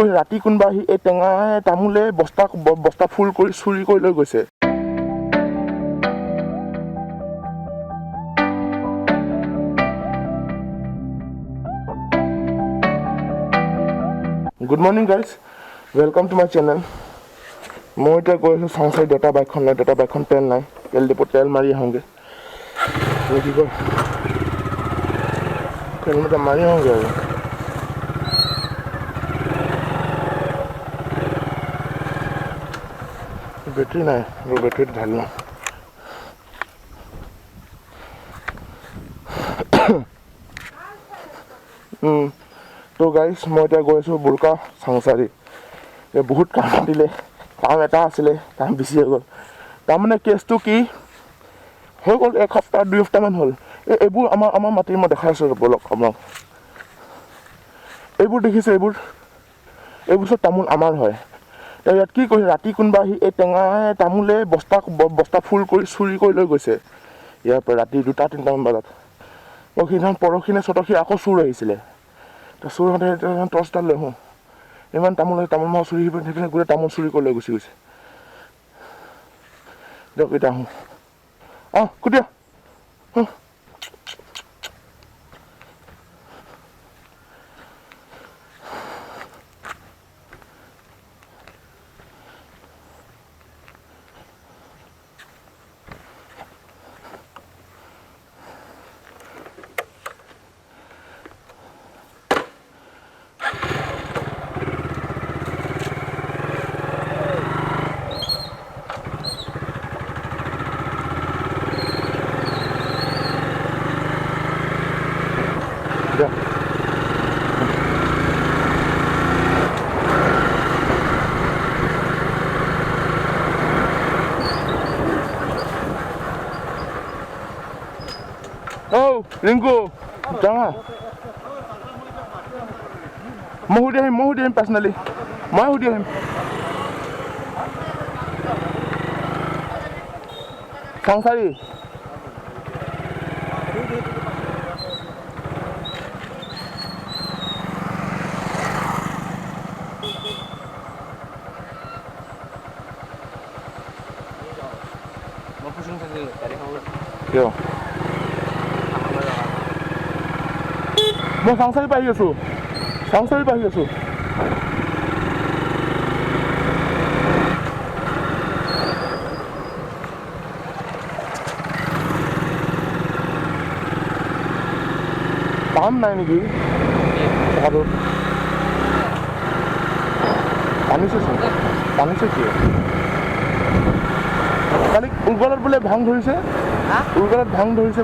কৰিছে ৰাতি কোনোবা আহি এই টেঙাই তামোলে বস্তা ফুল কৰি চুৰি কৰি লৈ গৈছে। Good morning guys, welcome to my channel. মই এতিয়া গৈ আছোঁ চাংচাৰি দেউতা বাইকখন নাই, দেউতা বাইকখন তেল নাই, তেল ডিপুত তেল মাৰি আহোঁগৈ। কি কয় তেলমতে মাৰি আহোঁগৈ আৰু বেটেৰী নাই, বেটেৰীটো ঢালি লওঁ। তো গাইজ মই এতিয়া গৈ আছোঁ বুৰকা চাংচাৰি। বহুত কাম দিলে, কাম এটা আছিলে, কাম বেছি হৈ গ'ল। তাৰমানে কেছটো কি হৈ গ'ল, 1 সপ্তাহ 2 সপ্তাহমান হ'ল। এইবোৰ আমাৰ মাটি মই দেখাই আছোঁ বলক আপোনাক। এইবোৰ দেখিছে, এইবোৰ চব তামোল আমাৰ হয়। তাৰ ইয়াত কি কৰিছে ৰাতি কোনোবা আহি এই টেঙাই তামোলে বস্তা ফুল কৰি চুৰি কৰি লৈ গৈছে ইয়াৰ পৰা ৰাতি 2-3টামান বজাত। মই সেইদিনাখন পৰহিনে চতৰহি আকৌ চুৰ আহিছিলে। চুৰ হওঁতে টৰ্চডাল লৈ আহোঁ, ইমান তামোল মাহ চুৰি আহি সেইপিনে গোটেই তামোল চুৰি কৰি লৈ গুচি গৈছে। দিয়ক এতিয়া আহোঁ, কুটিয়া ৰিংকু যাওঁ, মই সুধি আহিম পাৰ্চনেলি, মই সুধি আহিম। চাংচাৰি কিয় মই চাংচাৰি পৰা আহি আছোঁ, কাম নাই নেকি কথাটোত? টানিছে কি কালি উলগলত বোলে ভাং ধৰিছে,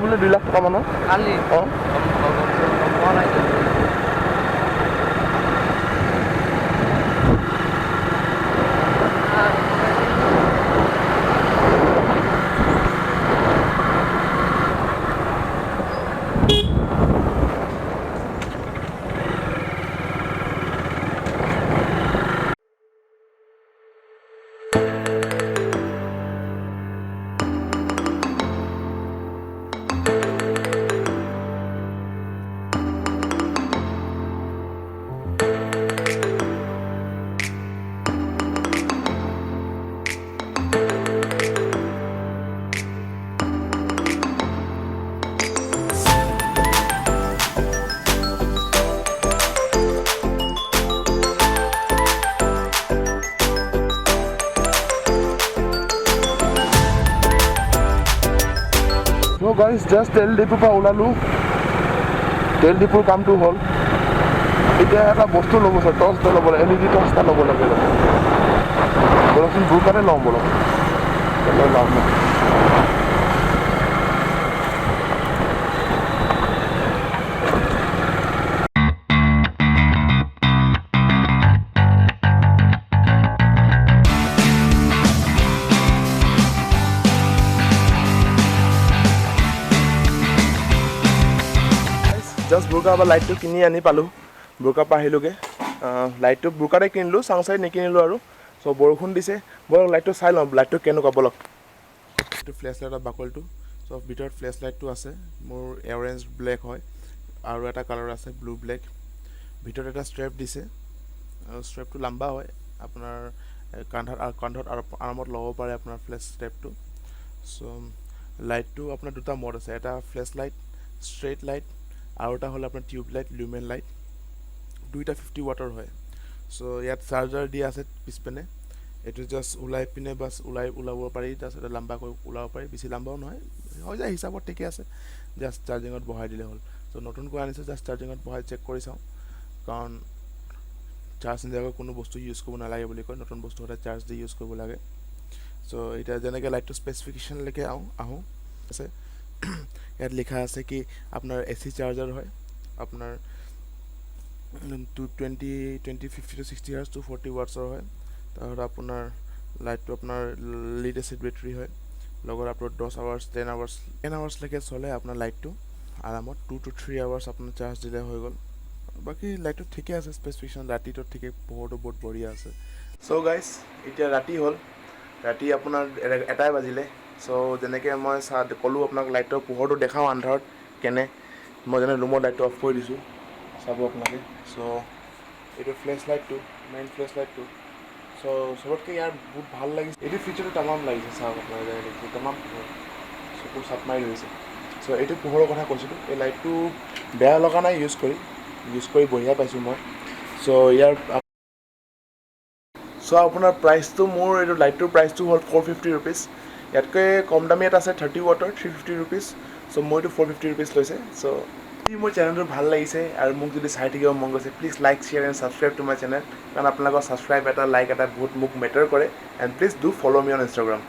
বোলে 2 লাখ টকা মানৰ। গাইজ জাষ্ট তেল ডিপুৰ পৰা ওলালোঁ, তেল ডিপুৰ কামটো হ'ল। এতিয়া এটা বস্তু ল'ব আছে, টৰ্চ এটা ল'ব লাগে, LED টৰ্চ এটা ল'ব লাগে। বলকচোন বুৰকাতে লওঁ বলক, লাভ নাই। জাষ্ট বুৰকাৰ পৰা লাইটটো কিনি আনি পালোঁ, বুৰকাৰ পৰা আহিলোঁগৈ। লাইটটো বুৰকাতে কিনিলোঁ, চাংচাৰিত নিকিনিলোঁ আৰু। চ' বৰষুণ দিছে, বলক লাইটটো চাই লওঁ, লাইটটো কেনেকুৱা বলক। এইটো ফ্লেছ লাইটৰ বাকলটো, চ' ভিতৰত ফ্লেছ লাইটটো আছে। মোৰ অৰেঞ্জ ব্লেক হয়, আৰু এটা কালাৰ আছে ব্লু ব্লেক। ভিতৰত এটা ষ্ট্ৰেপ দিছে, ষ্ট্ৰেপটো লম্বা হয়, আপোনাৰ কান্ধত আৰামত ল'ব পাৰে আপোনাৰ ফ্লেছ ষ্ট্ৰেপটো। চ' লাইটটো আপোনাৰ দুটা মড আছে, এটা ফ্লেছ লাইট, ষ্ট্ৰেইট লাইট, আৰু এটা হ'ল আপোনাৰ টিউব লাইট, লুমেন লাইট। দুইটা 50 ৱাটৰ হয়। চ' ইয়াত চাৰ্জাৰ দিয়া আছে পিছপিনে, এইটো জাষ্ট ওলাই পিনে বাছ ওলাব পাৰি, তাৰপিছত লাম্বাকৈ ওলাব পাৰি, বেছি লাম্বাও নহয়, হৈ যায় হিচাপত ঠিকে আছে, জাষ্ট চাৰ্জিঙত বহাই দিলে হ'ল। চ' নতুনকৈ আনিছোঁ, জাষ্ট চাৰ্জিঙত বহাই চেক কৰি চাওঁ, কাৰণ চাৰ্জ নিদিয়াকৈ কোনো বস্তু ইউজ কৰিব নালাগে বুলি কয়, নতুন বস্তু সদায় চাৰ্জ দি ইউজ কৰিব লাগে। চ' এতিয়া যেনেকৈ লাইটটো স্পেচিফিকেশ্যনলৈকে আহোঁ আছে ইয়াত লিখা আছে কি আপোনাৰ AC চাৰ্জাৰ হয়, আপোনাৰ 50 to 60 হাৰ্জ 240 ৱাটছৰ হয়। তাৰপিছত আপোনাৰ লাইটটো আপোনাৰ লিড এচিড বেটাৰী হয়, লগত আপোনাৰ 10 আৱাৰ্ছলৈকে চলে আপোনাৰ লাইটটো আৰামত, 2 to 3 আৱাৰ্ছ আপোনাৰ চাৰ্জ দিলে হৈ গ'ল। বাকী লাইটটো ঠিকে আছে, স্পেচিফিকেশ্যন ৰাতিটো ঠিকে, পোহৰটো বহুত বঢ়িয়া আছে। চ' গাইজ এতিয়া ৰাতি হ'ল, ৰাতি আপোনাৰ 1টা বাজিলে। চ' যেনেকৈ মই ক'লোঁ আপোনাক লাইটৰ পোহৰটো দেখাওঁ আন্ধাৰত কেনে, মই যেনে ৰুমৰ লাইটটো অফ কৰি দিছোঁ, চাব আপোনালোকে। চ' এইটো ফ্লেছ লাইটটো, মেইন ফ্লেছ লাইটটো। চ' চবতকৈ ইয়াৰ বহুত ভাল লাগিছে, এইটো ফিচাৰটো তামাম লাগিছে, চাওক আপোনালোকে তামাম পোহৰ, চকুৰ চাপ মাৰি ধৰিছে। চ' এইটো পোহৰৰ কথা কৈছিলোঁ, এই লাইটটো বেয়া লগা নাই ইউজ কৰি বঢ়িয়া পাইছোঁ মই। চ' আপোনাৰ প্ৰাইচটো, মোৰ এইটো লাইটটোৰ প্ৰাইচটো হ'ল 450 ৰুপিজ। ইয়াতকৈ কম দামী এটা আছে 30 ৱাটৰ 350 ৰুপিজ। চ' মইতো 450 ৰুপিজ লৈছে। চ' যদি মোৰ চেনেলটো ভাল লাগিছে আৰু মোক যদি চাই থাকিব মন গৈছে, please like, share and subscribe to my channel, কাৰণ আপোনালোকৰ ছাবস্ক্ৰাইব এটা, লাইক এটা বহুত মোক মেটাৰ কৰে। And please do follow' me on Instagram.